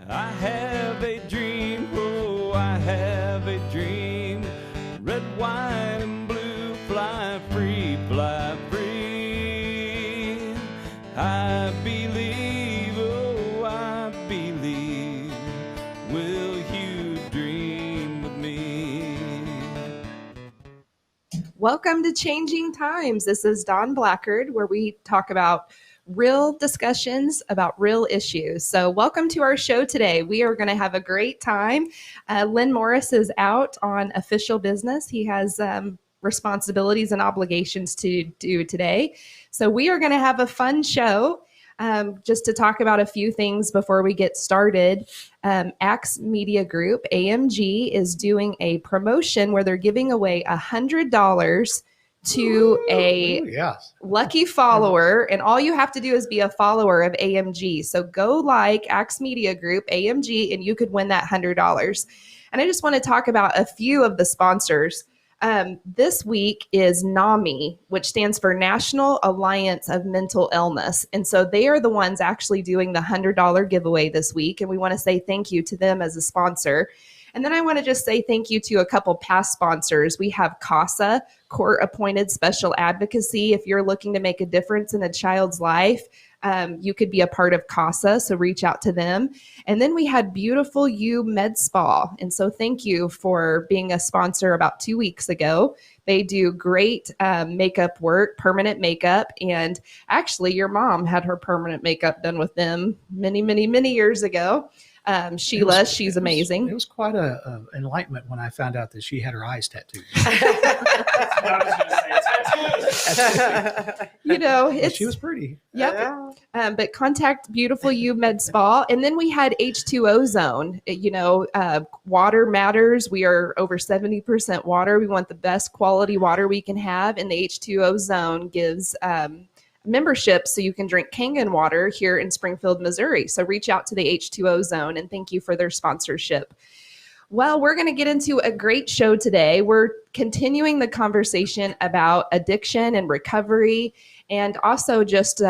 I have a dream, oh, I have a dream. Red, white, and blue, fly free, fly free. I believe, oh, I believe. Will you dream with me? Welcome to Changing Times. This is Dawn Blackard, where we talk about real discussions about real issues. So welcome to our show today. We are going to have a great time. Lynn Morris is out on official business. He has responsibilities and obligations to do today. So we are going to have a fun show. Just to talk about a few things before we get started, Axe Media Group, AMG, is doing a promotion where they're giving away $100 to a lucky follower, and all you have to do is be a follower of AMG. So go like Axe Media Group, AMG, and you could win that $100. And I just want to talk about a few of the sponsors. This week is NAMI, which stands for National Alliance of Mental Illness. And so they are the ones actually doing the $100 giveaway this week. And we want to say thank you to them as a sponsor. And then I want to just say thank you to a couple past sponsors. We have CASA, Court Appointed Special Advocacy. If you're looking to make a difference in a child's life, you could be a part of CASA, so reach out to them. And then we had Beautiful You Med Spa. And so thank you for being a sponsor about 2 weeks ago. They do great makeup work, permanent makeup. And actually, your mom had her permanent makeup done with them many, many, many years ago. Sheila, she's amazing. It was quite a enlightenment when I found out that she had her eyes tattooed. You know, she was pretty. Yep. But contact Beautiful You Med Spa. And then we had H2O Zone. You know, water matters. We are over 70% water. We want the best quality water we can have. And the H2O Zone gives membership so you can drink Kangen water here in Springfield, Missouri. So reach out to the H2O Zone, and thank you for their sponsorship. Well, we're going to get into a great show today. We're continuing the conversation about addiction and recovery, and also just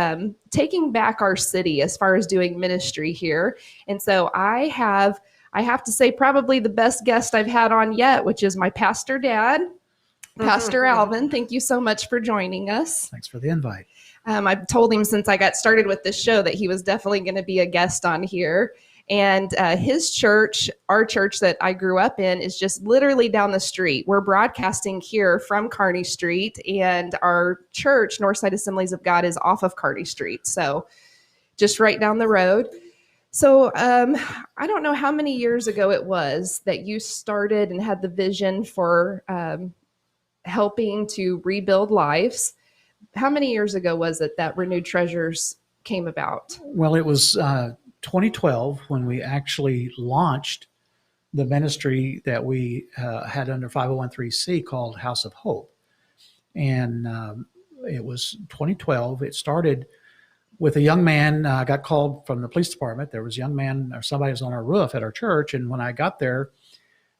taking back our city as far as doing ministry here. And so I have to say probably the best guest I've had on yet, which is my pastor dad, Pastor Alvin. Thank you so much for joining us. Thanks for the invite. I've told him since I got started with this show that he was definitely going to be a guest on here. And his church, our church that I grew up in, is just literally down the street. We're broadcasting here from Kearney Street, and our church, Northside Assemblies of God, is off of Kearney Street. So just right down the road. So I don't know how many years ago it was that you started and had the vision for helping to rebuild lives. How many years ago was it that Renewed Treasures came about? Well, it was 2012 when we actually launched the ministry that we had under 501(c) called House of Hope. And it was 2012. It started with a young man. Got called from the police department. There was a young man, or somebody was on our roof at our church. And when I got there,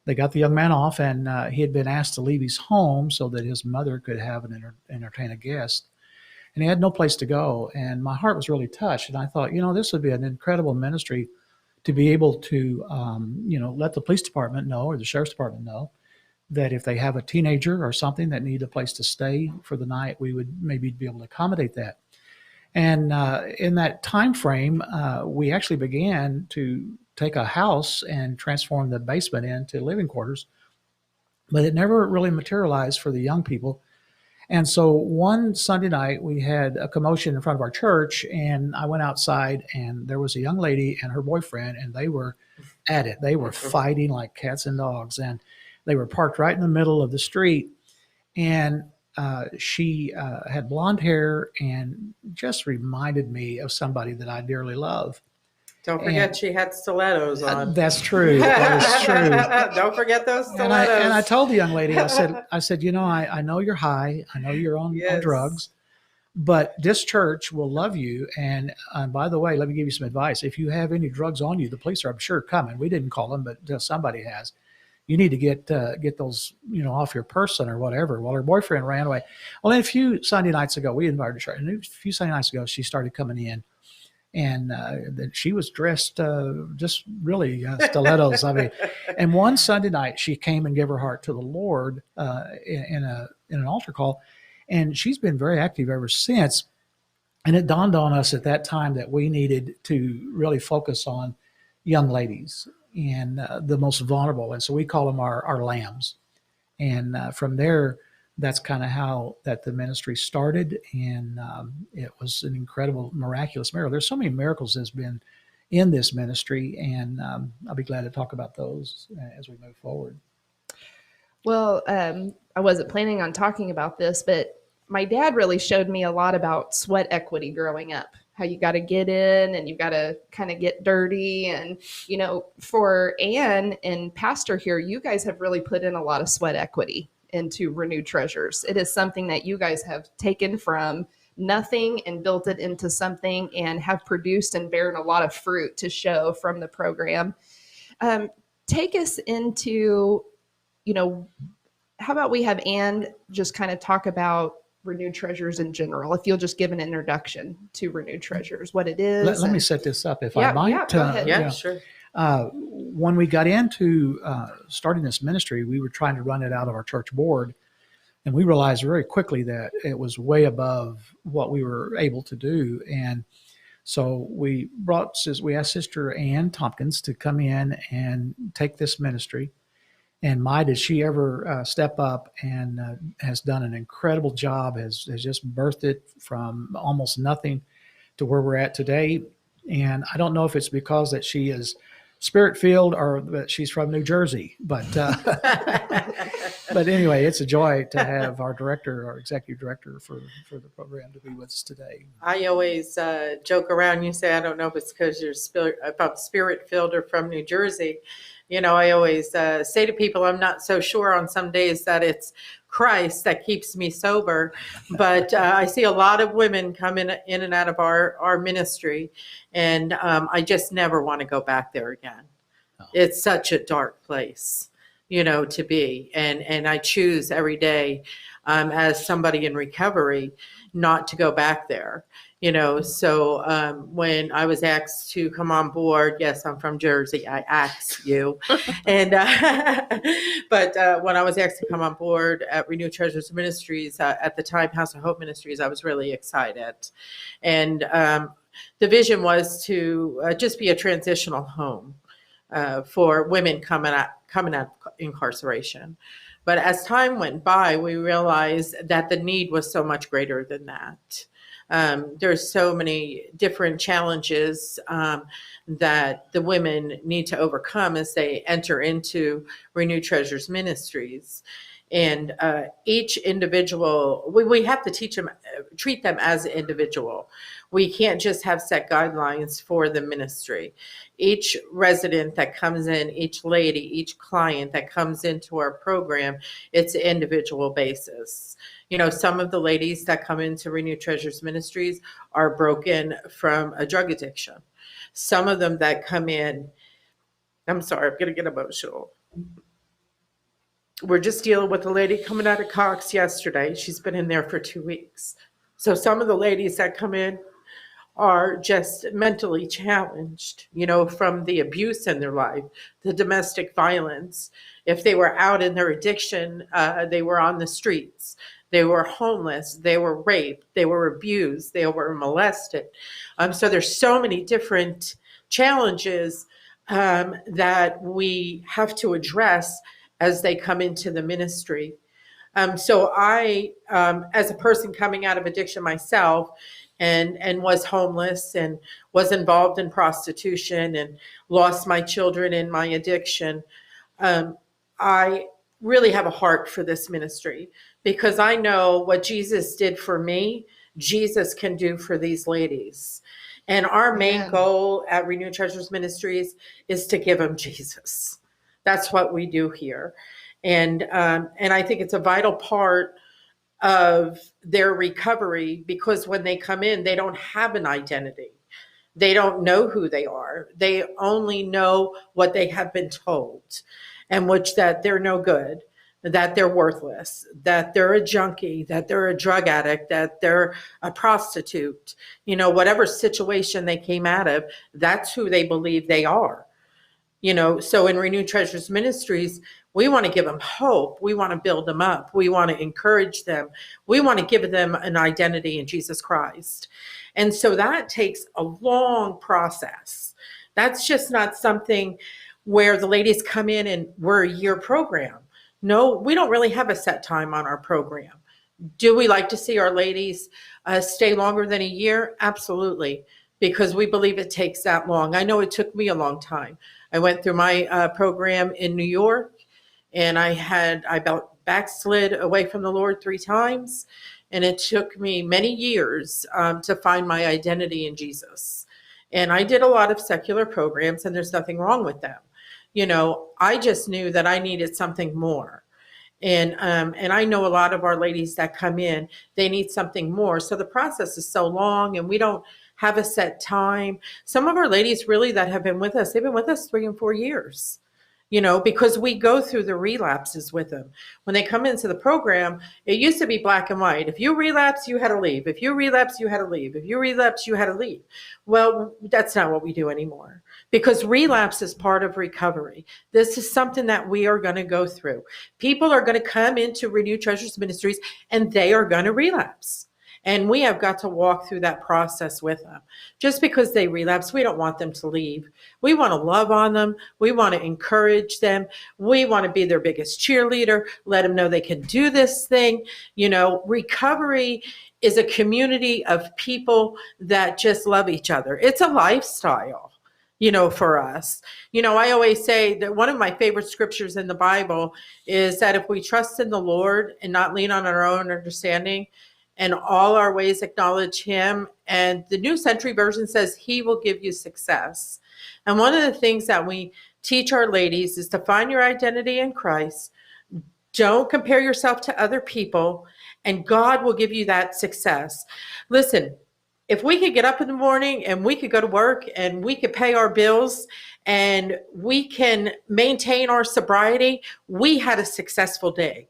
they got the young man off, and he had been asked to leave his home so that his mother could have entertain a guest. And he had no place to go. And my heart was really touched. And I thought, this would be an incredible ministry to be able to, let the police department know, or the sheriff's department know, that if they have a teenager or something that needed a place to stay for the night, we would maybe be able to accommodate that. And in that time frame, we actually began to take a house and transform the basement into living quarters, but it never really materialized for the young people. And so one Sunday night, we had a commotion in front of our church, and I went outside, and there was a young lady and her boyfriend, and they were at it. They were fighting like cats and dogs, and they were parked right in the middle of the street. And she had blonde hair and just reminded me of somebody that I dearly love. Don't forget she had stilettos on. That's true. That is true. Don't forget those stilettos. And I told the young lady, I said, I know you're high. I know you're on drugs, but this church will love you. And by the way, let me give you some advice. If you have any drugs on you, the police are, I'm sure, coming. We didn't call them, but somebody has. You need to get those, off your person or whatever. Well, her boyfriend ran away. Well, then a few Sunday nights ago, we invited her. And a few Sunday nights ago, she started coming in. and that she was dressed just really stilettos. I mean, and one Sunday night she came and gave her heart to the Lord in an altar call, and she's been very active ever since. And it dawned on us at that time that we needed to really focus on young ladies and the most vulnerable. And so we call them our lambs. And from there, that's kind of how that the ministry started. And it was an incredible, miraculous miracle. There's so many miracles that's been in this ministry. And I'll be glad to talk about those as we move forward. Well, I wasn't planning on talking about this, but my dad really showed me a lot about sweat equity growing up, how you got to get in and you got to kind of get dirty. And, you know, for Ann and Pastor here, you guys have really put in a lot of sweat equity into Renewed Treasures. It is something that you guys have taken from nothing and built it into something and have produced and bearing a lot of fruit to show from the program. Take us into, you know, how about we have Ann just kind of talk about Renewed Treasures in general, if you'll just give an introduction to Renewed Treasures, what it is. Let me set this up if I might. Yeah, go ahead. Yeah, sure. When we got into starting this ministry, we were trying to run it out of our church board, and we realized very quickly that it was way above what we were able to do. And so we asked Sister Ann Tompkins to come in and take this ministry. And my, did she ever step up and has done an incredible job, has just birthed it from almost nothing to where we're at today. And I don't know if it's because that she is Spirit-filled or that she's from New Jersey, but but anyway, it's a joy to have our executive director for the program to be with us today. I always joke around. You say, I don't know if it's because you're Spirit-filled or from New Jersey. You know, I always say to people, I'm not so sure on some days that it's Christ that keeps me sober, but I see a lot of women come in and out of our ministry, and I just never want to go back there again. Oh. It's such a dark place, you know, to be, and I choose every day as somebody in recovery not to go back there. You know, so when I was asked to come on board, yes, I'm from Jersey. I asked you, and but when I was asked to come on board at Renewed Treasures Ministries, at the time House of Hope Ministries, I was really excited, and the vision was to just be a transitional home for women coming out of incarceration. But as time went by, we realized that the need was so much greater than that. There's so many different challenges that the women need to overcome as they enter into Renewed Treasures Ministries. And each individual, we have to treat them as an individual. We can't just have set guidelines for the ministry. Each resident that comes in, each lady, each client that comes into our program, it's an individual basis. You know, some of the ladies that come into Renewed Treasures Ministries are broken from a drug addiction. Some of them that come in, I'm sorry, I'm going to get emotional. We're just dealing with a lady coming out of Cox yesterday. She's been in there for 2 weeks. So some of the ladies that come in are just mentally challenged, you know, from the abuse in their life, the domestic violence. If they were out in their addiction, they were on the streets. They were homeless, they were raped, they were abused, they were molested. So there's so many different challenges that we have to address as they come into the ministry. So I, as a person coming out of addiction myself, and was homeless and was involved in prostitution and lost my children in my addiction, I really have a heart for this ministry because I know what Jesus did for me, Jesus can do for these ladies. And our main goal at Renewed Treasures Ministries is to give them Jesus. That's what we do here. And I think it's a vital part of their recovery because when they come in, they don't have an identity. They don't know who they are. They only know what they have been told, and which that they're no good, that they're worthless, that they're a junkie, that they're a drug addict, that they're a prostitute, whatever situation they came out of, that's who they believe they are. So in Renewed Treasures Ministries, we want to give them hope. We want to build them up. We want to encourage them. We want to give them an identity in Jesus Christ. And so that takes a long process. That's just not something where the ladies come in and we're a year program. No, we don't really have a set time on our program. Do we like to see our ladies stay longer than a year? Absolutely, because we believe it takes that long. I know it took me a long time. I went through my program in New York, and I about backslid away from the Lord 3 times, and it took me many years to find my identity in Jesus. And I did a lot of secular programs, and there's nothing wrong with them. I just knew that I needed something more. And I know a lot of our ladies that come in, they need something more. So the process is so long, and we don't have a set time. Some of our ladies really that have been with us, they've been with us 3 and 4 years, because we go through the relapses with them. When they come into the program, it used to be black and white. If you relapse, you had to leave. If you relapse, you had to leave. If you relapse, you had to leave. Well, that's not what we do anymore, because relapse is part of recovery. This is something that we are going to go through. People are going to come into Renewed Treasures Ministries, and they are going to relapse. And we have got to walk through that process with them. Just because they relapse, we don't want them to leave. We want to love on them. We want to encourage them. We want to be their biggest cheerleader, let them know they can do this thing. Recovery is a community of people that just love each other. It's a lifestyle, for us. I always say that one of my favorite scriptures in the Bible is that if we trust in the Lord and not lean on our own understanding, and all our ways acknowledge him. And the New Century Version says he will give you success. And one of the things that we teach our ladies is to find your identity in Christ. Don't compare yourself to other people, and God will give you that success. Listen, if we could get up in the morning and we could go to work and we could pay our bills and we can maintain our sobriety, we had a successful day.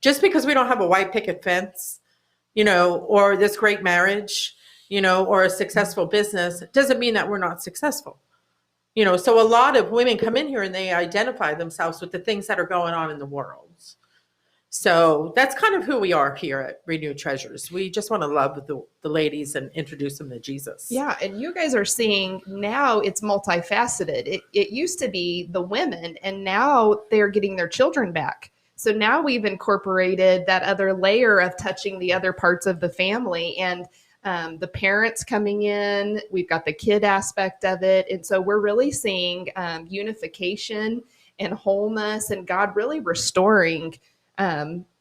Just because we don't have a white picket fence, or this great marriage, or a successful business, doesn't mean that we're not successful. So a lot of women come in here and they identify themselves with the things that are going on in the world. So that's kind of who we are here at Renewed Treasures. We just want to love the ladies and introduce them to Jesus. Yeah, and you guys are seeing now it's multifaceted. It used to be the women, and now they're getting their children back. So now we've incorporated that other layer of touching the other parts of the family, and the parents coming in. We've got the kid aspect of it. And so we're really seeing unification and wholeness, and God really restoring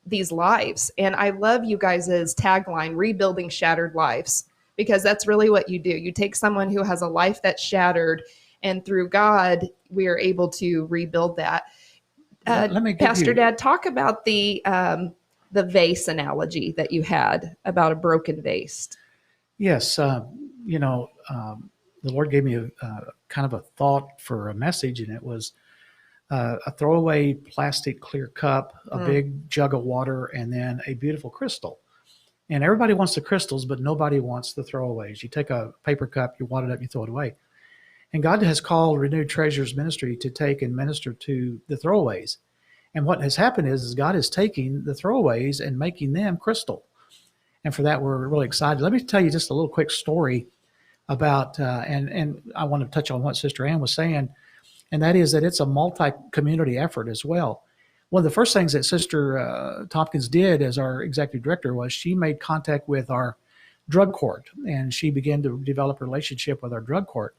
these lives. And I love you guys' tagline, rebuilding shattered lives, because that's really what you do. You take someone who has a life that's shattered, and through God, we are able to rebuild that. Let me Pastor Dad, talk about the vase analogy that you had about a broken vase. Yes. The Lord gave me a kind of a thought for a message, and it was a throwaway plastic clear cup, a big jug of water, and then a beautiful crystal. And everybody wants the crystals, but nobody wants the throwaways. You take a paper cup, you wad it up, you throw it away. And God has called Renewed Treasures Ministry to take and minister to the throwaways. And what has happened is God is taking the throwaways and making them crystal. And for that, we're really excited. Let me tell you just a little quick story about, and I want to touch on what Sister Ann was saying, and that is that it's a multi-community effort as well. One of the first things that Sister Tompkins did as our executive director was she made contact with our drug court, and she began to develop a relationship with our drug court.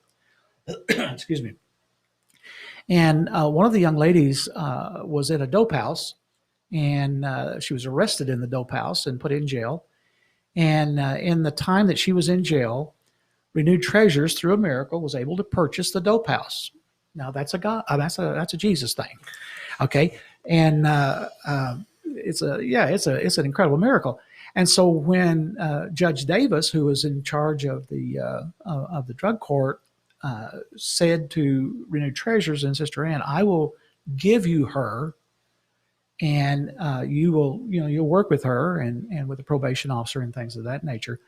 Excuse me. And one of the young ladies was in a dope house, and she was arrested in the dope house and put in jail. And in the time that she was in jail, Renewed Treasures, through a miracle, was able to purchase the dope house. Now that's a Jesus thing, okay? And it's an incredible miracle. And so when Judge Davis, who was in charge of the drug court, said to Renewed Treasures and Sister Ann, I will give you her, and you'll work with her and with the probation officer and things of that nature.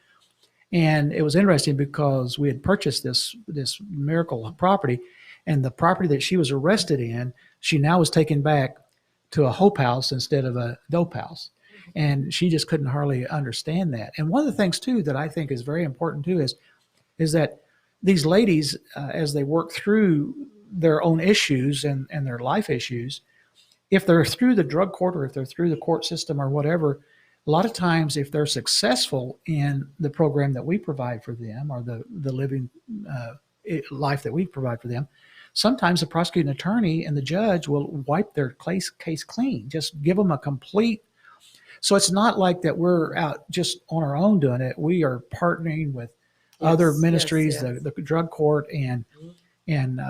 And it was interesting because we had purchased this miracle property, and the property that she was arrested in, she now was taken back to a hope house instead of a dope house. And she just couldn't hardly understand that. And one of the things too that I think is very important too is that these ladies, as they work through their own issues and their life issues, if they're through the drug court or if they're through the court system or whatever, a lot of times if they're successful in the program that we provide for them or the living life that we provide for them, sometimes the prosecuting attorney and the judge will wipe their case clean, just give them a complete. So it's not like that we're out just on our own doing it. We are partnering with other ministries, yes. The drug court, and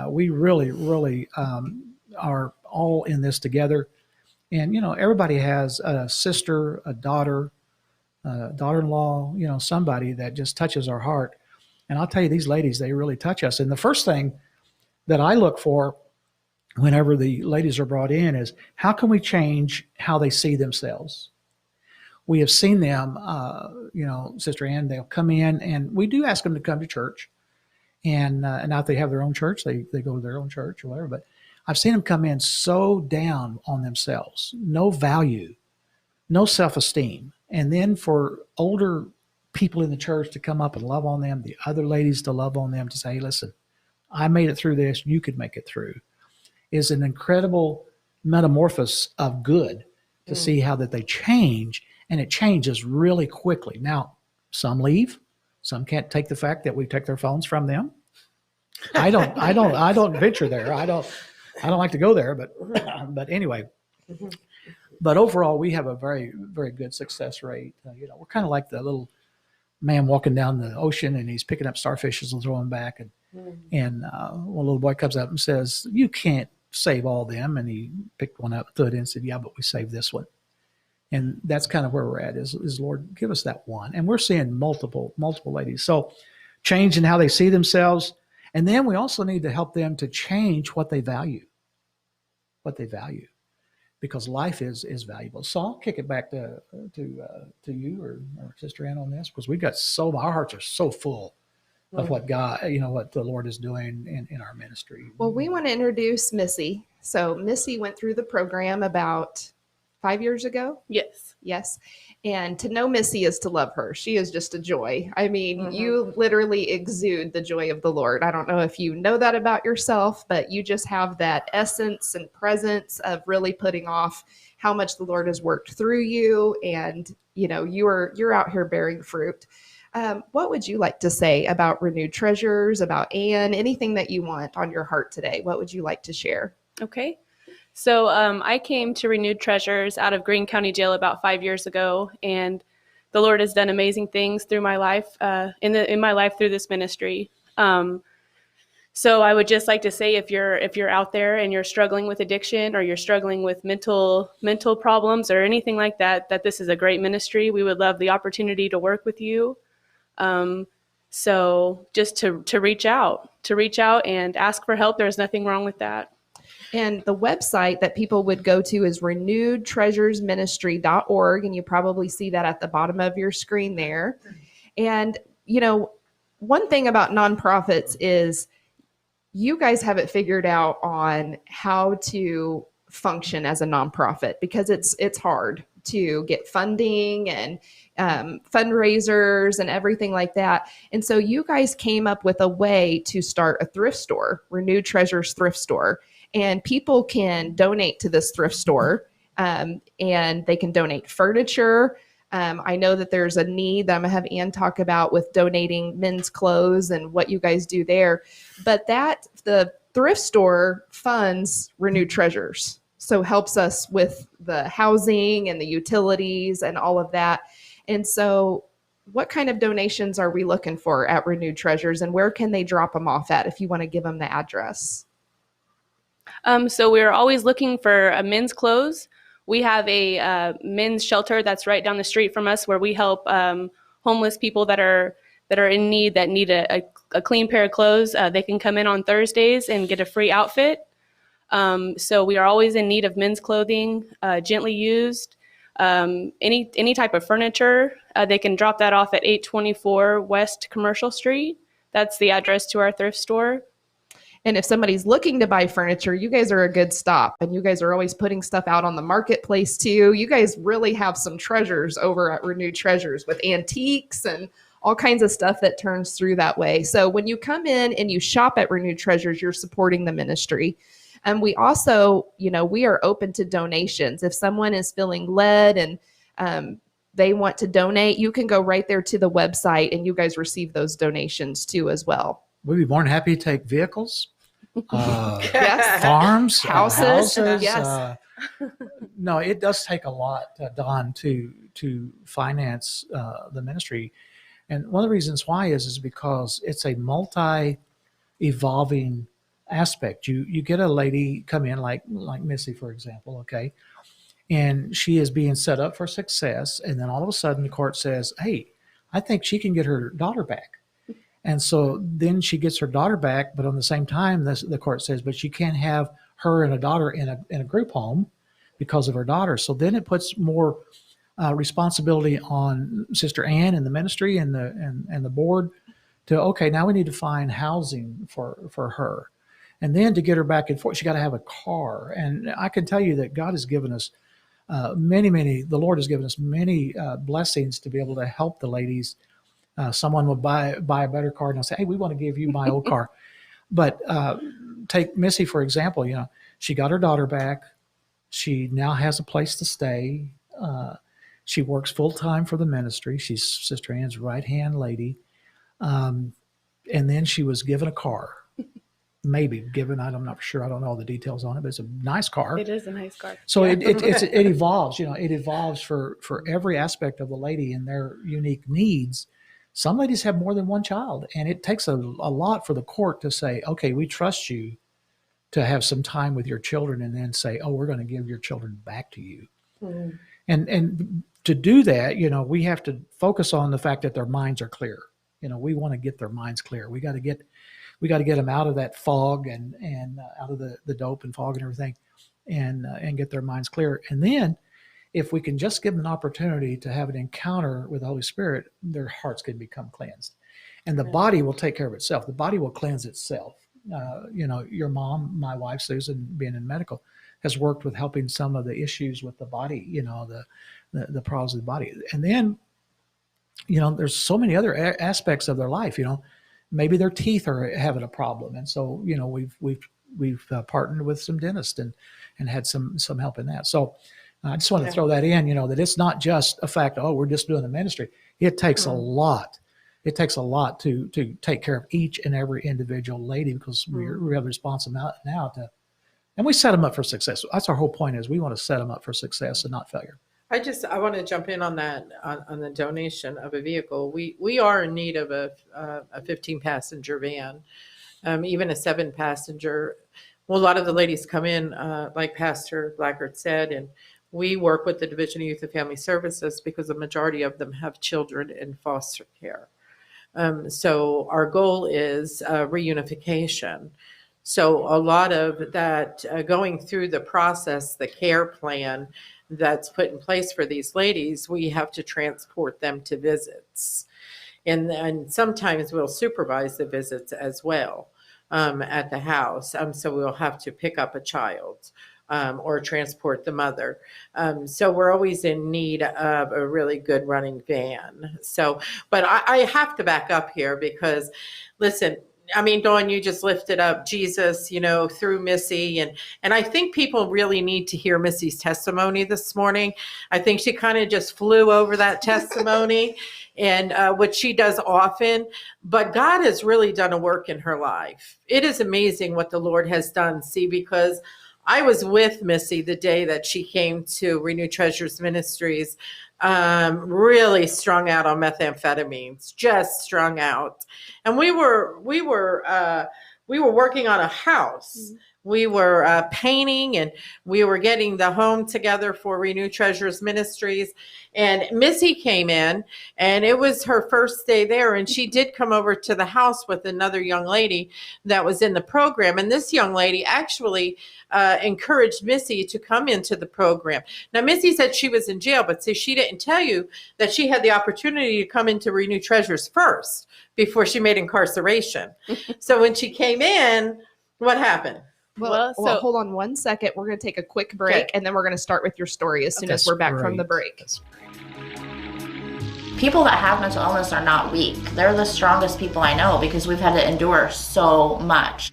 we really are all in this together. And everybody has a sister, a daughter, daughter-in-law, somebody that just touches our heart. And I'll tell you, these ladies, they really touch us. And the first thing that I look for whenever the ladies are brought in is, how can we change how they see themselves? We have seen them, Sister Ann, they'll come in, and we do ask them to come to church. And now if they have their own church, they go to their own church or whatever. But I've seen them come in so down on themselves, no value, no self-esteem. And then for older people in the church to come up and love on them, the other ladies to love on them, to say, hey, listen, I made it through this, you could make it through, is an incredible metamorphosis of good to see how that they change. And it changes really quickly. Now, some leave. Some can't take the fact that we take their phones from them. I don't venture there. I don't like to go there, but anyway. But overall, we have a very, very good success rate. We're kind of like the little man walking down the ocean, and he's picking up starfishes and throwing them back. And one little boy comes up and says, "You can't save all them." And he picked one up, threw it in, and said, "Yeah, but we saved this one." And that's kind of where we're at is Lord, give us that one. And we're seeing multiple ladies. So change in how they see themselves. And then we also need to help them to change what they value, because life is valuable. So I'll kick it back to you or Sister Ann on this, because our hearts are so full of what God, what the Lord is doing in our ministry. Well, we want to introduce Missy. So Missy went through the program about 5 years ago? Yes. And to know Missy is to love her. She is just a joy. I mean, you literally exude the joy of the Lord. I don't know if you know that about yourself, but you just have that essence and presence of really putting off how much the Lord has worked through you. And, you're out here bearing fruit. What would you like to say about Renewed Treasures, about Ann, anything that you want on your heart today? What would you like to share? Okay. So I came to Renewed Treasures out of Greene County Jail about 5 years ago, and the Lord has done amazing things through my life, in my life through this ministry. So I would just like to say, if you're out there and you're struggling with addiction or you're struggling with mental problems or anything like that, that this is a great ministry. We would love the opportunity to work with you. So just to reach out and ask for help. There's nothing wrong with that. And the website that people would go to is renewedtreasuresministry.org. And you probably see that at the bottom of your screen there. And, one thing about nonprofits is you guys have it figured out on how to function as a nonprofit, because it's hard to get funding and fundraisers and everything like that. And so you guys came up with a way to start a thrift store, Renewed Treasures Thrift Store. And people can donate to this thrift store, and they can donate furniture. I know that there's a need that I'm going to have Ann talk about with donating men's clothes and what you guys do there. But the thrift store funds Renewed Treasures. So helps us with the housing and the utilities and all of that. And so what kind of donations are we looking for at Renewed Treasures, and where can they drop them off at if you want to give them the address? So we're always looking for men's clothes. We have a men's shelter that's right down the street from us, where we help homeless people that are in need, that need a clean pair of clothes. They can come in on Thursdays and get a free outfit. So we are always in need of men's clothing, gently used, any type of furniture. They can drop that off at 824 West Commercial Street. That's the address to our thrift store. And if somebody's looking to buy furniture, you guys are a good stop. And you guys are always putting stuff out on the marketplace too. You guys really have some treasures over at Renewed Treasures with antiques and all kinds of stuff that turns through that way. So when you come in and you shop at Renewed Treasures, you're supporting the ministry. And we also, we are open to donations. If someone is feeling led and they want to donate, you can go right there to the website and you guys receive those donations too as well. We'd be more than happy to take vehicles, Yes. farms, Houses. Yes. No, it does take a lot, Don, to finance the ministry. And one of the reasons why is because it's a multi-evolving aspect. You get a lady come in like Missy, for example, okay, and she is being set up for success, and then all of a sudden the court says, hey, I think she can get her daughter back. And so then she gets her daughter back, but on the same time, the court says, but she can't have her and a daughter in a group home because of her daughter. So then it puts more responsibility on Sister Ann and the ministry and the board to, okay, now we need to find housing for her. And then to get her back and forth, she got to have a car. And I can tell you that God has given us the Lord has given us many blessings to be able to help the ladies. Someone will buy a better car and I'll say, hey, we want to give you my old car. But take Missy, for example, she got her daughter back. She now has a place to stay. She works full time for the ministry. She's Sister Ann's right-hand lady. And then she was given a car. Maybe given, I'm not sure. I don't know all the details on it, but it's a nice car. It is a nice car. So it evolves, it evolves for every aspect of the lady and their unique needs. Some ladies have more than one child, and it takes a lot for the court to say, okay, we trust you to have some time with your children, and then say, oh, we're going to give your children back to you. Mm. And to do that, we have to focus on the fact that their minds are clear. We want to get their minds clear. We got to get them out of that fog and out of the dope and fog and everything, and get their minds clear. And then if we can just give them an opportunity to have an encounter with the Holy Spirit, their hearts can become cleansed. And the body will take care of itself. The body will cleanse itself. Your mom, my wife, Susan, being in medical, has worked with helping some of the issues with the body, the problems of the body. And then, there's so many other aspects of their life, maybe their teeth are having a problem. And so, we've partnered with some dentists and had some help in that. So I just want to throw that in, that it's not just a fact, oh, we're just doing the ministry. It takes a lot. It takes a lot to take care of each and every individual lady, because we have responsibility now and we set them up for success. That's our whole point, is we want to set them up for success and not failure. I want to jump in on that, on the donation of a vehicle. We are in need of a 15-passenger van, even a 7-passenger. Well, a lot of the ladies come in, like Pastor Blackard said, and we work with the Division of Youth and Family Services because the majority of them have children in foster care. So our goal is reunification. So a lot of that going through the process, the care plan that's put in place for these ladies, we have to transport them to visits. And sometimes we'll supervise the visits as well at the house. So we'll have to pick up a child or transport the mother. So we're always in need of a really good running van. So, but I have to back up here because, listen, I mean, Dawn, you just lifted up Jesus, through Missy. And I think people really need to hear Missy's testimony this morning. I think she kind of just flew over that testimony and what she does often. But God has really done a work in her life. It is amazing what the Lord has done. See, because I was with Missy the day that she came to Renewed Treasures Ministries, really strung out on methamphetamines, just strung out. And we were working on a house we were painting, and we were getting the home together for Renew Treasures Ministries. And Missy came in, and it was her first day there. And she did come over to the house with another young lady that was in the program. And this young lady actually encouraged Missy to come into the program. Now, Missy said she was in jail, but see, she didn't tell you that she had the opportunity to come into Renew Treasures first before she made incarceration. So when she came in, what happened? Well, hold on one second. We're going to take a quick break, and then we're going to start with your story as soon as we're back from the break. People that have mental illness are not weak. They're the strongest people I know because we've had to endure so much.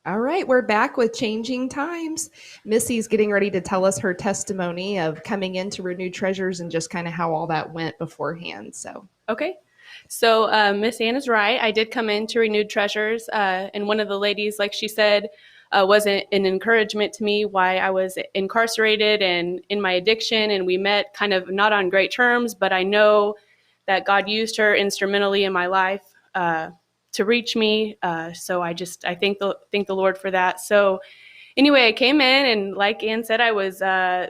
All right, we're back with Changing Times. Missy's getting ready to tell us her testimony of coming into Renewed Treasures and just kind of how all that went beforehand. So, Okay. So Miss Anna's right. I did come into Renewed Treasures, and one of the ladies, like she said, was an encouragement to me why I was incarcerated and in my addiction. And we met kind of not on great terms, but I know that God used her instrumentally in my life to reach me. So I thank the Lord for that. So anyway, I came in, and like Ann said, I was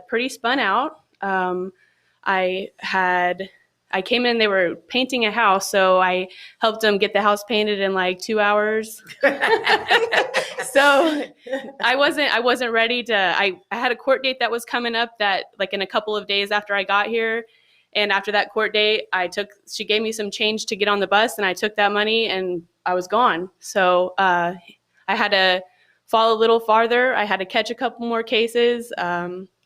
pretty spun out. I came in, they were painting a house, so I helped them get the house painted in like 2 hours. So I wasn't ready to, I had a court date that was coming up that like in a couple of days after I got here. And after that court date, she gave me some change to get on the bus, and I took that money and I was gone. So I had to fall a little farther. I had to catch a couple more cases.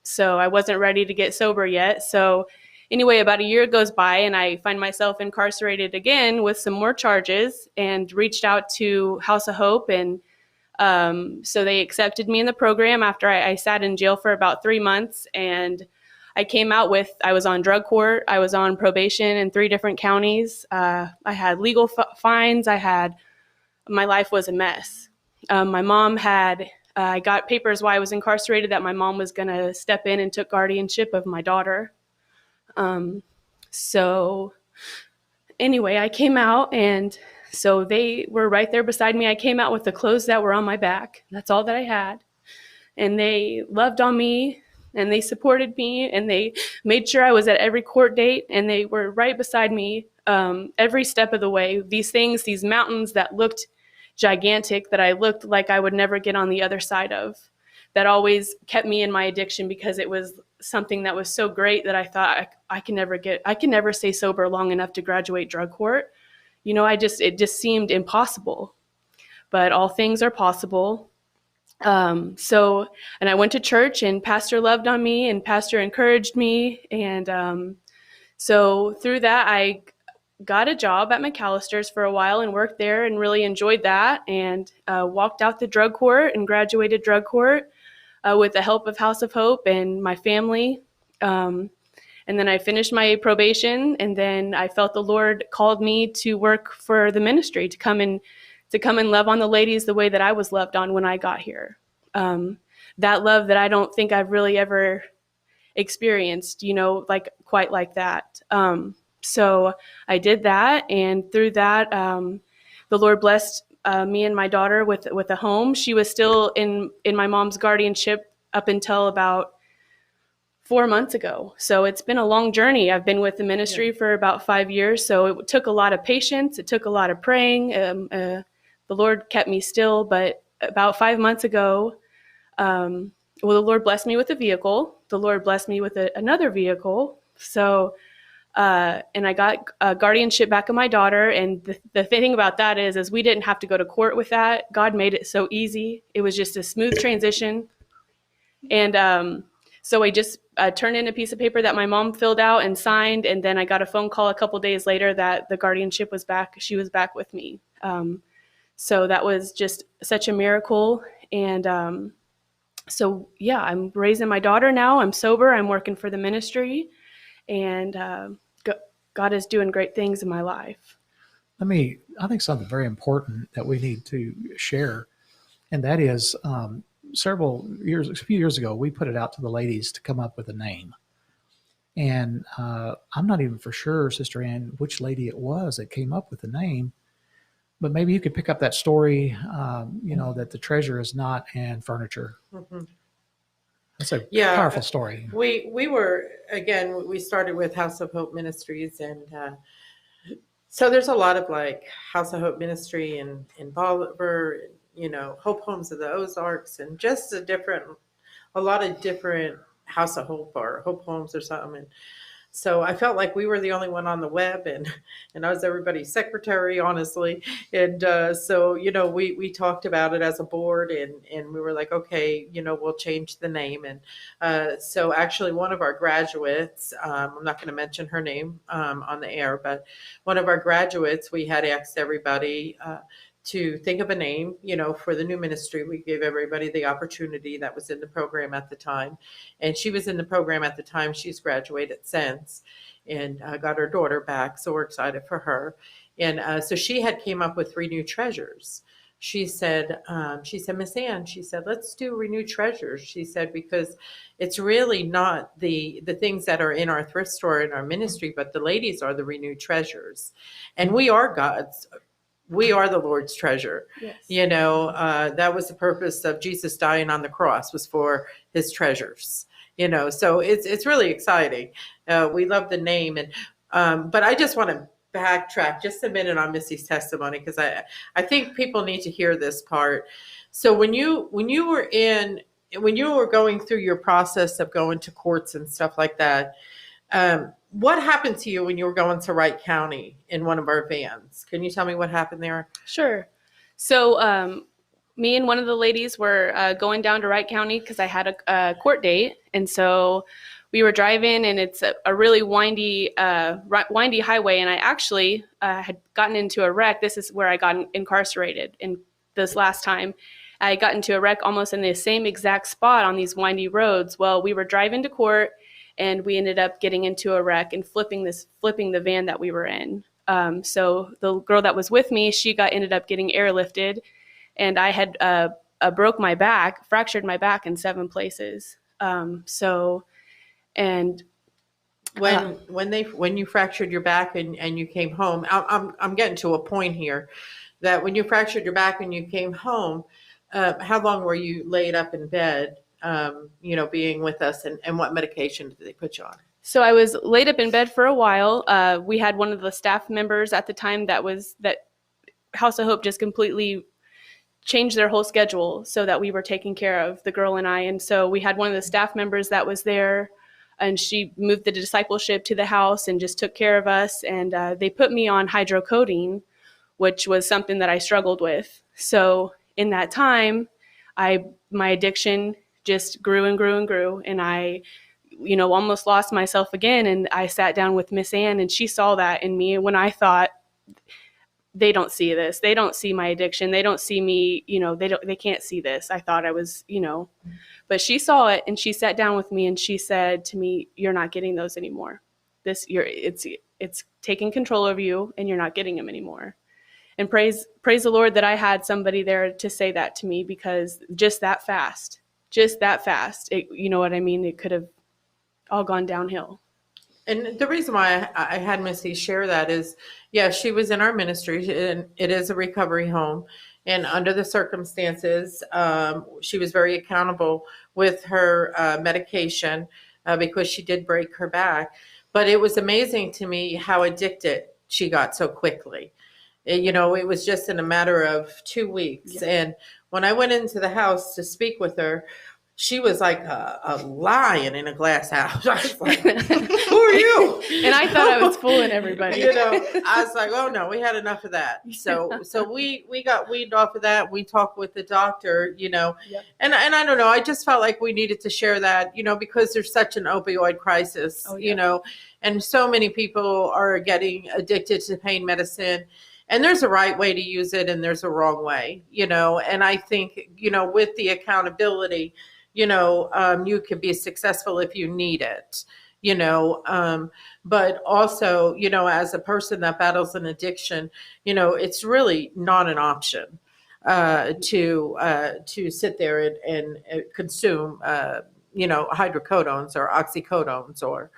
So I wasn't ready to get sober yet. So anyway, about a year goes by, and I find myself incarcerated again with some more charges, and reached out to House of Hope. And so they accepted me in the program after I sat in jail for about 3 months. And I came out I was on drug court. I was on probation in 3 different counties. I had legal fines. My life was a mess. My mom I got papers while I was incarcerated that my mom was going to step in and took guardianship of my daughter. So anyway, I came out, and so they were right there beside me. I came out with the clothes that were on my back. That's all that I had. And they loved on me, and they supported me, and they made sure I was at every court date, and they were right beside me every step of the way. These mountains that looked gigantic, that I looked like I would never get on the other side of, that always kept me in my addiction because it was something that was so great that I thought I can never stay sober long enough to graduate drug court. You know, it just seemed impossible, but all things are possible. And I went to church, and Pastor loved on me, and Pastor encouraged me. And so through that, I got a job at McAllister's for a while and worked there and really enjoyed that, and walked out the drug court and graduated drug court with the help of House of Hope and my family. And then I finished my probation, and then I felt the Lord called me to work for the ministry, to come and love on the ladies the way that I was loved on when I got here. That love that I don't think I've really ever experienced, like quite like that. So I did that, and through that, the Lord blessed me and my daughter with a home. She was still in my mom's guardianship up until about 4 months ago. So it's been a long journey. I've been with the ministry for about 5 years. So it took a lot of patience. It took a lot of praying. The Lord kept me still. But about 5 months ago, the Lord blessed me with a vehicle. The Lord blessed me with another vehicle. So, and I got guardianship back of my daughter. And the thing about that is we didn't have to go to court with that. God made it so easy. It was just a smooth transition. And so I just turned in a piece of paper that my mom filled out and signed. And then I got a phone call a couple days later that the guardianship was back. She was back with me. So that was just such a miracle. And So yeah, I'm raising my daughter now. I'm sober. I'm working for the ministry, and God is doing great things in my life. I think something very important that we need to share, and that is a few years ago, we put it out to the ladies to come up with a name. And I'm not even for sure, Sister Ann, which lady it was that came up with the name, but maybe you could pick up that story, that the treasure is not in furniture. Mm-hmm. That's a Yeah, powerful story. We started with House of Hope Ministries, and so there's a lot of like House of Hope Ministry in Bolivar, Hope Homes of the Ozarks, and just a lot of different House of Hope or Hope Homes or something. And so I felt like we were the only one on the web, and I was everybody's secretary, honestly. And we talked about it as a board, and we were like, okay, we'll change the name. And so actually, one of our graduates, I'm not going to mention her name on the air, but one of our graduates, we had asked everybody to think of a name, for the new ministry. We gave everybody the opportunity that was in the program at the time. And she was in the program at the time. She's graduated since and got her daughter back. So we're excited for her. And so she had came up with Renewed Treasures. She said, Miss Ann, she said, let's do Renewed Treasures. She said, because it's really not the things that are in our thrift store in our ministry, but the ladies are the renewed treasures. And we are the Lord's treasure. Yes. That was the purpose of Jesus dying on the cross, was for his treasures. So it's really exciting. We love the name, and but I just want to backtrack just a minute on Missy's testimony, because I think people need to hear this part. So when you were going through your process of going to courts and stuff like that, what happened to you when you were going to Wright County in one of our vans? Can you tell me what happened there? Sure. So me and one of the ladies were going down to Wright County because I had a court date. And so we were driving, and it's a really windy highway. And I actually had gotten into a wreck. This is where I got incarcerated. And this last time I got into a wreck almost in the same exact spot on these windy roads. Well, we were driving to court, and we ended up getting into a wreck and flipping the van that we were in. So the girl that was with me, she ended up getting airlifted, and I had fractured my back in 7 places. When you fractured your back and you came home, I'm getting to a point here that when you fractured your back and you came home, how long were you laid up in bed? Being with us, and what medication did they put you on? So I was laid up in bed for a while. We had one of the staff members at the time that House of Hope just completely changed their whole schedule so that we were taking care of the girl and I. And so we had one of the staff members that was there, and she moved the discipleship to the house and just took care of us. And they put me on hydrocodone, which was something that I struggled with. So in that time, my addiction just grew and grew and grew. And I, almost lost myself again. And I sat down with Miss Ann, and she saw that in me. When I thought, they don't see this. They don't see my addiction. They don't see me, they can't see this. I thought I was, but she saw it, and she sat down with me, and she said to me, you're not getting those anymore. It's taking control of you, and you're not getting them anymore. And praise the Lord that I had somebody there to say that to me, because just that fast, you know what I mean? It could have all gone downhill. And the reason why I had Missy share that is, she was in our ministry, and it is a recovery home. And under the circumstances, she was very accountable with her medication because she did break her back. But it was amazing to me how addicted she got so quickly. It was just in a matter of 2 weeks. Yeah. And when I went into the house to speak with her, she was like a lion in a glass house. I was like, who are you? And I thought I was fooling everybody. I was like, oh no, we had enough of that. So we got weaned off of that. We talked with the doctor, Yep. And I don't know, I just felt like we needed to share that, because there's such an opioid crisis, and so many people are getting addicted to pain medicine. And there's a right way to use it, and there's a wrong way, and I think, with the accountability, you could be successful if you need it, but also, as a person that battles an addiction, it's really not an option to sit there and consume hydrocodones or oxycodones, or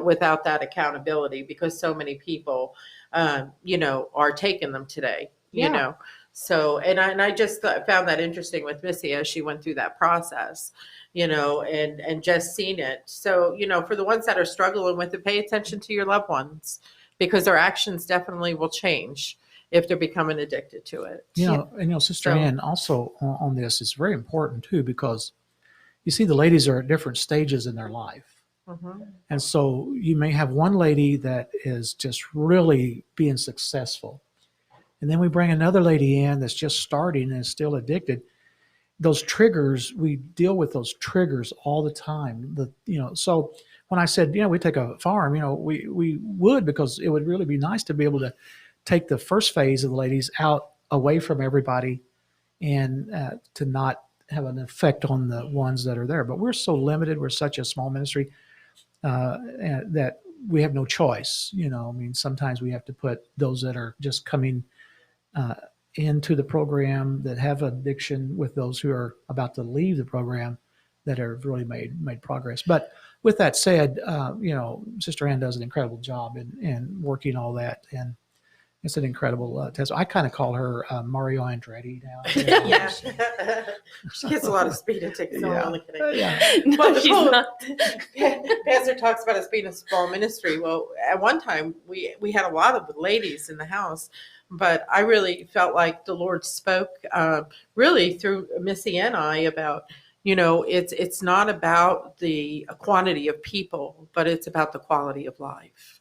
without that accountability, because so many people are taking them today. Yeah. So, and I just found that interesting with Missy as she went through that process, and just seen it. So, for the ones that are struggling with it, pay attention to your loved ones, because their actions definitely will change if they're becoming addicted to it. And Sister Ann, also on this, is very important too, because you see the ladies are at different stages in their life. Mm-hmm. And so you may have one lady that is just really being successful. And then we bring another lady in that's just starting and is still addicted. Those triggers, we deal with those triggers all the time. So when I said, we take a farm, we would, because it would really be nice to be able to take the first phase of the ladies out away from everybody, and to not have an effect on the ones that are there. But we're so limited. We're such a small ministry that we have no choice. Sometimes we have to put those that are just coming into the program, that have addiction, with those who are about to leave the program, that have really made progress. But with that said, Sister Ann does an incredible job in working all that, and it's an incredible test. I kind of call her Mario Andretti now. Yeah. She gets a lot of speeding tickets. No, she's not. Pastor talks about us being a small ministry. Well, at one time we had a lot of ladies in the house, but I really felt like the Lord spoke really through Missy and I about, it's not about the quantity of people, but it's about the quality of life.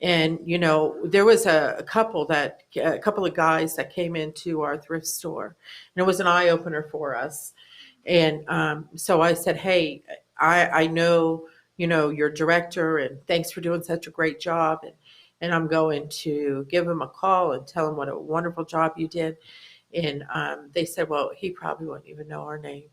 And, there was a couple of guys that came into our thrift store, and it was an eye opener for us. And so I said, hey, I know, your director, and thanks for doing such a great job. And I'm going to give him a call and tell him what a wonderful job you did. And they said, well, he probably wouldn't even know our name.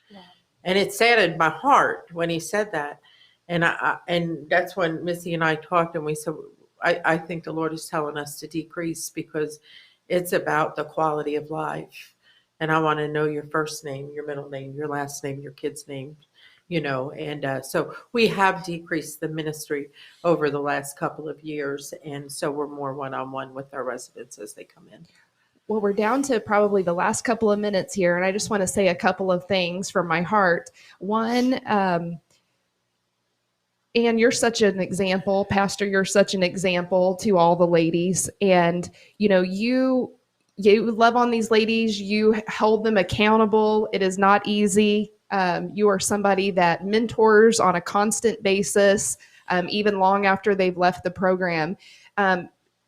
Yeah. And it saddened my heart when he said that. And that's when Missy and I talked, and we said, I think the Lord is telling us to decrease, because it's about the quality of life. And I want to know your first name, your middle name, your last name, your kid's name, and so we have decreased the ministry over the last couple of years. And so we're more one-on-one with our residents as they come in. Well, we're down to probably the last couple of minutes here, and I just want to say a couple of things from my heart. One, and you're such an example, Pastor, you're such an example to all the ladies. And, you love on these ladies. You hold them accountable. It is not easy. You are somebody that mentors on a constant basis, even long after they've left the program.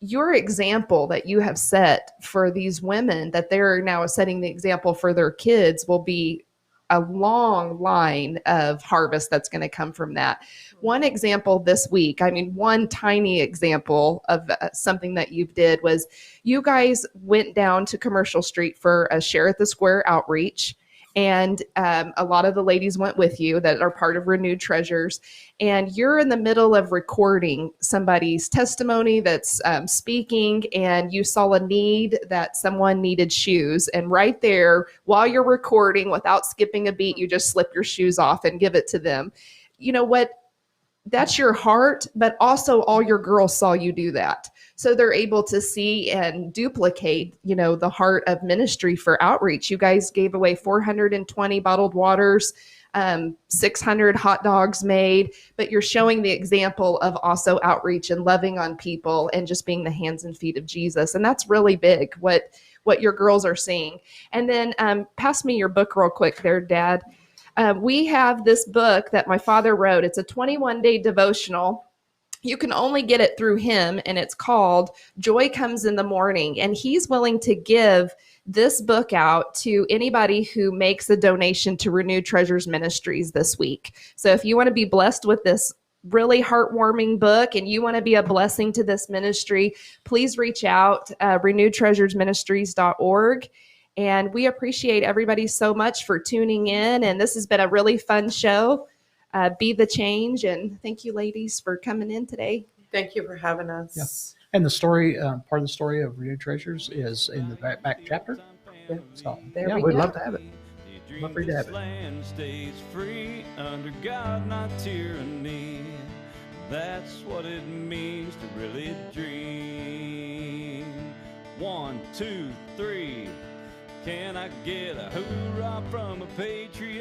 Your example that you have set for these women, that they're now setting the example for their kids, will be a long line of harvest that's going to come from that. One example this week, one tiny example of something that you did was you guys went down to Commercial Street for a Share at the Square outreach. And a lot of the ladies went with you that are part of Renewed Treasures. And you're in the middle of recording somebody's testimony that's speaking, and you saw a need that someone needed shoes. And right there, while you're recording, without skipping a beat, you just slip your shoes off and give it to them. You know what? That's your heart, but also all your girls saw you do that. So they're able to see and duplicate, the heart of ministry for outreach. You guys gave away 420 bottled waters, 600 hot dogs made, but you're showing the example of also outreach and loving on people and just being the hands and feet of Jesus. And that's really big, what your girls are seeing. And then pass me your book real quick there, Dad. We have this book that my father wrote. It's a 21-day devotional. You can only get it through him, and it's called Joy Comes in the Morning. And he's willing to give this book out to anybody who makes a donation to Renewed Treasures Ministries this week. So if you want to be blessed with this really heartwarming book and you want to be a blessing to this ministry, please reach out, renewedtreasuresministries.org. And we appreciate everybody so much for tuning in. And this has been a really fun show. Be the change. And thank you, ladies, for coming in today. Thank you for having us. And the story, part of the story of Renewed Treasures is in the back chapter. Yeah. So, There yeah, we we'd go. love to have it. Love for you to have This it. land stays free under God, not tyranny. That's what it means to really dream. 1, 2, 3. Can I get a hoorah from a patriot?